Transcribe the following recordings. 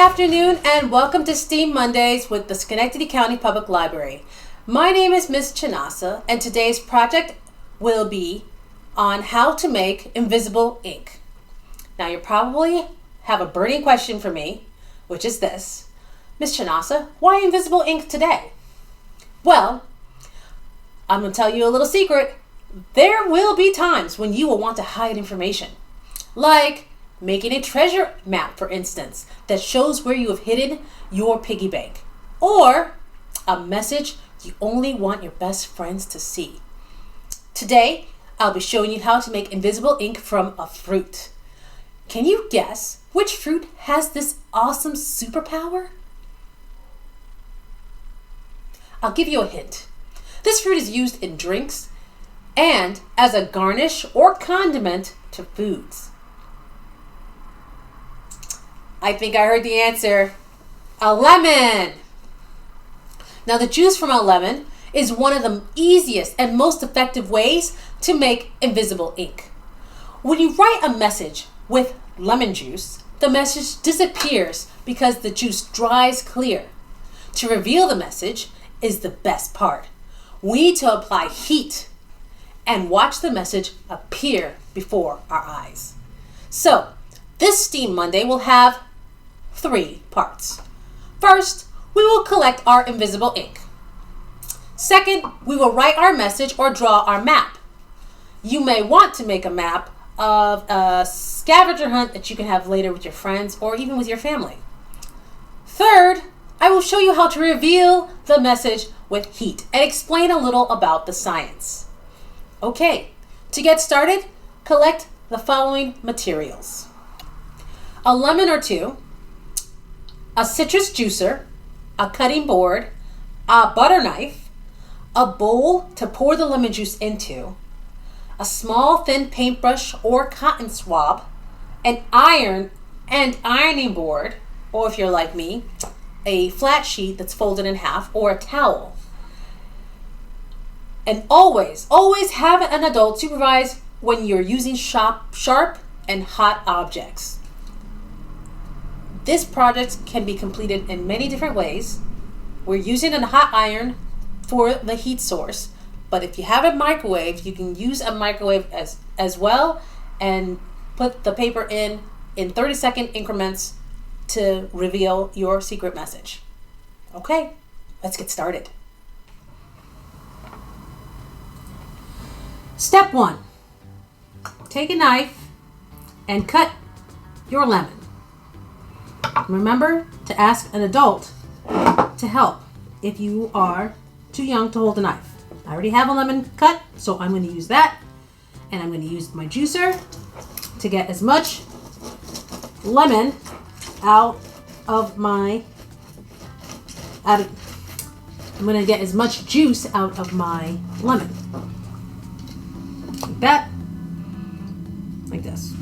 afternoon and welcome to STEAM Mondays with the Schenectady County Public Library. My name is Ms. Chinasa and today's project will be on how to make invisible ink. Now you probably have a burning question for me, which is this. Ms. Chinasa, why invisible ink today? Well, I'm going to tell you a little secret. There will be times when you will want to hide information, like making a treasure map, for instance, that shows where you have hidden your piggy bank, or a message you only want your best friends to see. Today, I'll be showing you how to make invisible ink from a fruit. Can you guess which fruit has this awesome superpower? I'll give you a hint. This fruit is used in drinks and as a garnish or condiment to foods. I think I heard the answer. A lemon. Now the juice from a lemon is one of the easiest and most effective ways to make invisible ink. When you write a message with lemon juice, the message disappears because the juice dries clear. To reveal the message is the best part. We need to apply heat and watch the message appear before our eyes. So, this STEAM Monday will have 3 parts. First, we will collect our invisible ink. Second, we will write our message or draw our map. You may want to make a map of a scavenger hunt that you can have later with your friends or even with your family. Third, I will show you how to reveal the message with heat and explain a little about the science. Okay, to get started, collect the following materials: a lemon or 2, a citrus juicer, a cutting board, a butter knife, a bowl to pour the lemon juice into, a small thin paintbrush or cotton swab, an iron and ironing board, or if you're like me, a flat sheet that's folded in half, or a towel. And always have an adult supervise when you're using sharp and hot objects. This project can be completed in many different ways. We're using a hot iron for the heat source, but if you have a microwave, you can use a microwave as well and put the paper in 30-second increments to reveal your secret message. Okay, let's get started. Step 1. Take a knife and cut your lemon. Remember to ask an adult to help if you are too young to hold a knife. I already have a lemon cut, so I'm going to use that. And I'm going to use my juicer to get as much lemon I'm going to get as much juice out of my lemon. Like that. Like this.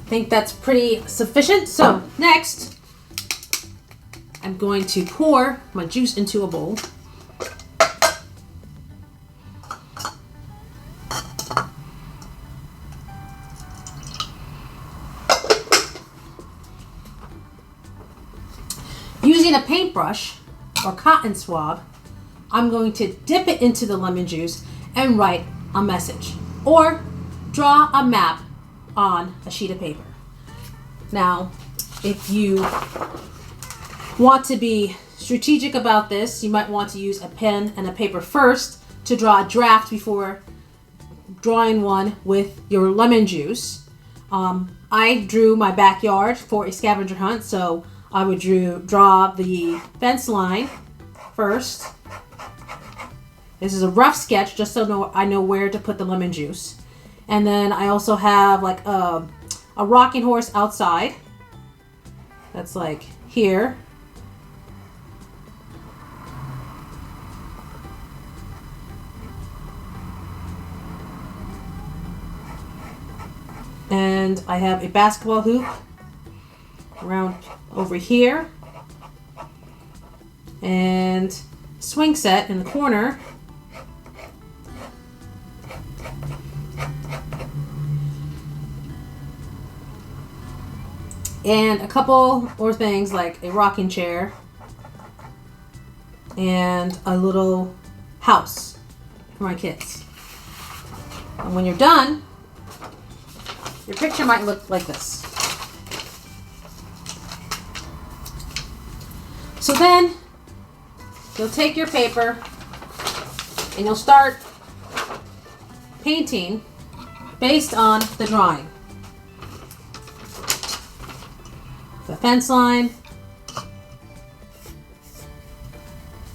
I think that's pretty sufficient. So next, I'm going to pour my juice into a bowl. Using a paintbrush or cotton swab, I'm going to dip it into the lemon juice and write a message or draw a map on a sheet of paper. Now, if you want to be strategic about this, you might want to use a pen and a paper first to draw a draft before drawing one with your lemon juice. I drew my backyard for a scavenger hunt, so I would draw the fence line first. This is a rough sketch, just so I know where to put the lemon juice. And then I also have like a rocking horse outside. That's like here. And I have a basketball hoop around over here. And swing set in the corner. And a couple more things like a rocking chair and a little house for my kids. And when you're done, your picture might look like this. So then you'll take your paper and you'll start painting based on the drawing. The fence line,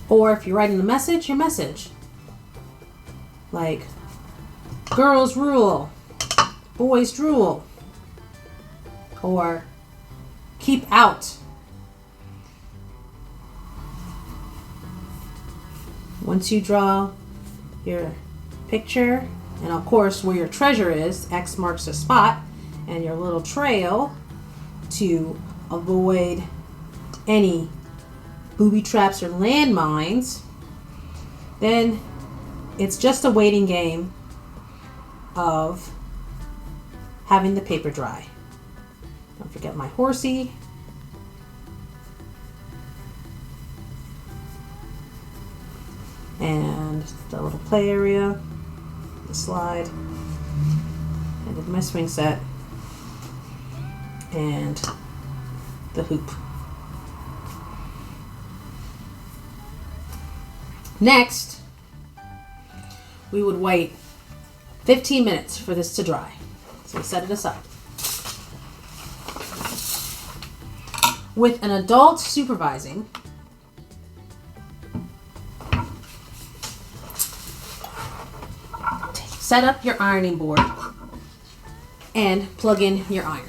or if you're writing a message, your message. Like, girls rule, boys drool, or keep out. Once you draw your picture, and of course where your treasure is, X marks the spot, and your little trail to avoid any booby traps or landmines, then it's just a waiting game of having the paper dry. Don't forget my horsey. And the little play area, the slide, and then my swing set, and the hoop. Next, we would wait 15 minutes for this to dry. So we set it aside. With an adult supervising, set up your ironing board and plug in your iron.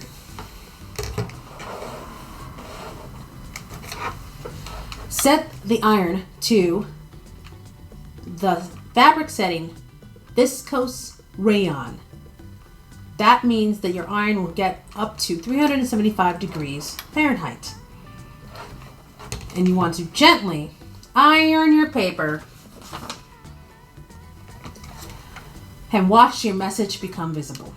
Set the iron to the fabric setting viscose rayon. That means that your iron will get up to 375 degrees Fahrenheit. And you want to gently iron your paper and watch your message become visible.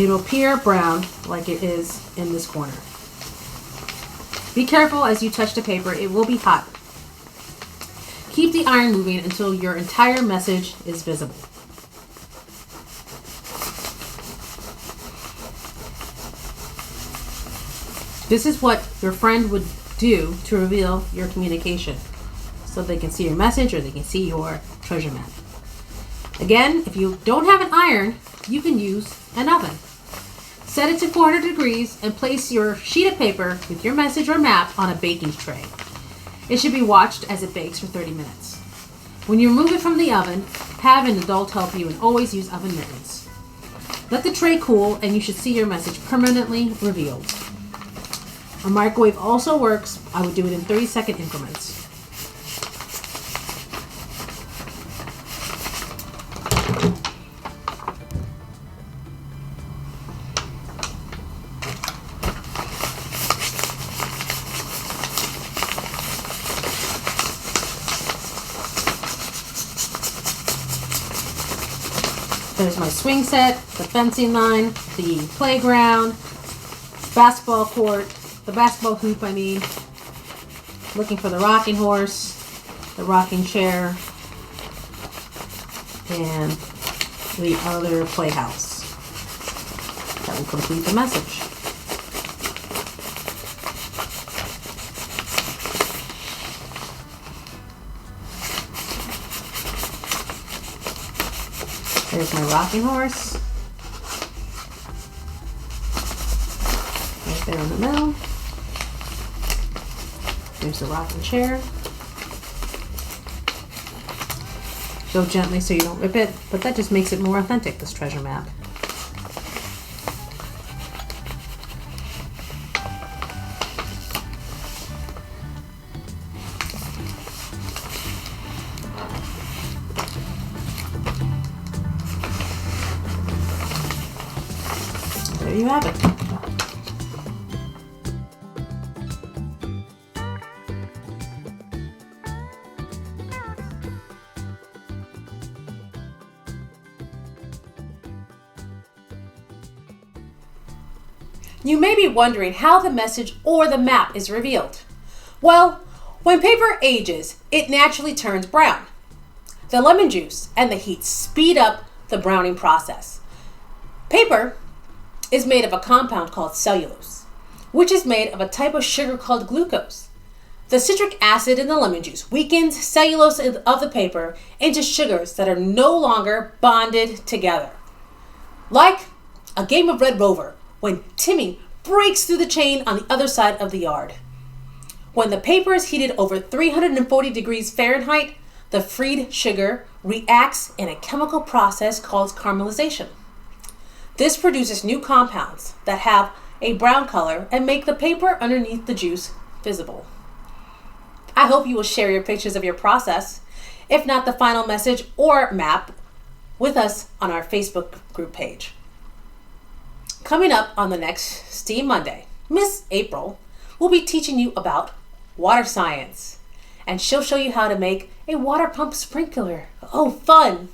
It'll appear brown like it is in this corner. Be careful as you touch the paper, it will be hot. Keep the iron moving until your entire message is visible. This is what your friend would do to reveal your communication, so they can see your message or they can see your treasure map. Again, if you don't have an iron, you can use an oven. Set it to 400 degrees and place your sheet of paper with your message or map on a baking tray. It should be watched as it bakes for 30 minutes. When you remove it from the oven, have an adult help you and always use oven mittens. Let the tray cool and you should see your message permanently revealed. A microwave also works. I would do it in 30-second increments. There's my swing set, the fencing line, the playground, basketball court, the basketball hoop, looking for the rocking horse, the rocking chair, and the other playhouse. That will complete the message. There's my rocking horse. Right there in the middle. There's the rocking chair. Go gently so you don't rip it, but that just makes it more authentic, this treasure map. There you have it. You may be wondering how the message or the map is revealed. Well, when paper ages, it naturally turns brown. The lemon juice and the heat speed up the browning process. Paper is made of a compound called cellulose, which is made of a type of sugar called glucose. The citric acid in the lemon juice weakens cellulose of the paper into sugars that are no longer bonded together. Like a game of Red Rover when Timmy breaks through the chain on the other side of the yard. When the paper is heated over 340 degrees Fahrenheit, the freed sugar reacts in a chemical process called caramelization. This produces new compounds that have a brown color and make the paper underneath the juice visible. I hope you will share your pictures of your process, if not the final message or map, with us on our Facebook group page. Coming up on the next STEAM Monday, Miss April will be teaching you about water science, and she'll show you how to make a water pump sprinkler. Oh, fun!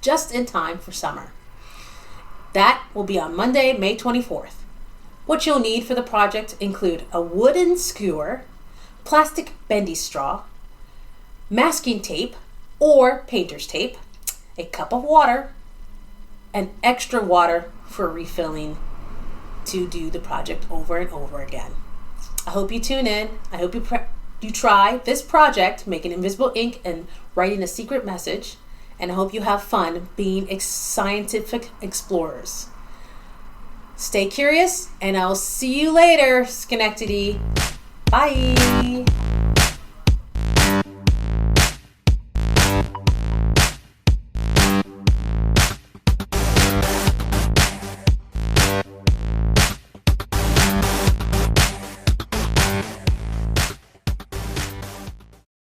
Just in time for summer. That will be on Monday, May 24th. What you'll need for the project include a wooden skewer, plastic bendy straw, masking tape or painter's tape, a cup of water, and extra water for refilling to do the project over and over again. I hope you tune in. I hope you try this project, making invisible ink and writing a secret message, and I hope you have fun being scientific explorers. Stay curious, and I'll see you later, Schenectady. Bye.